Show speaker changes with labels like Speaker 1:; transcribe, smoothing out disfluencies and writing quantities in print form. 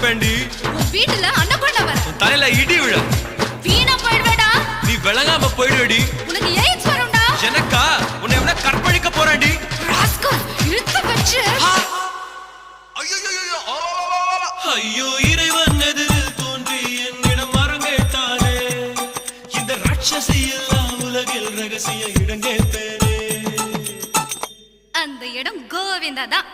Speaker 1: வைப்பேன்டி.
Speaker 2: உன் வீட்டுல அன்னபூர்ணா வர
Speaker 1: தலையில இடி விழ.
Speaker 2: வீணா போயிடுவேடா.
Speaker 1: நீ விளங்காம போயிடுவேடி.
Speaker 2: உனக்கு எய்ட்ஸ் வரும்டா.
Speaker 1: எனக்கா? உன்னை எவனா கற்பழிக்க போறான்டி.
Speaker 2: ராஸ்கல் இழுத்து வச்சு.
Speaker 1: ஐயோ இறைவன் எதிரில் தோன்றி என்னிடம் வரம் கேட்டானே. இந்த ராட்சசி எல்லாம் உலகில் ரகசிய இடம் கேட்பேனே.
Speaker 2: அந்த இடம் கோவிந்தா தான்.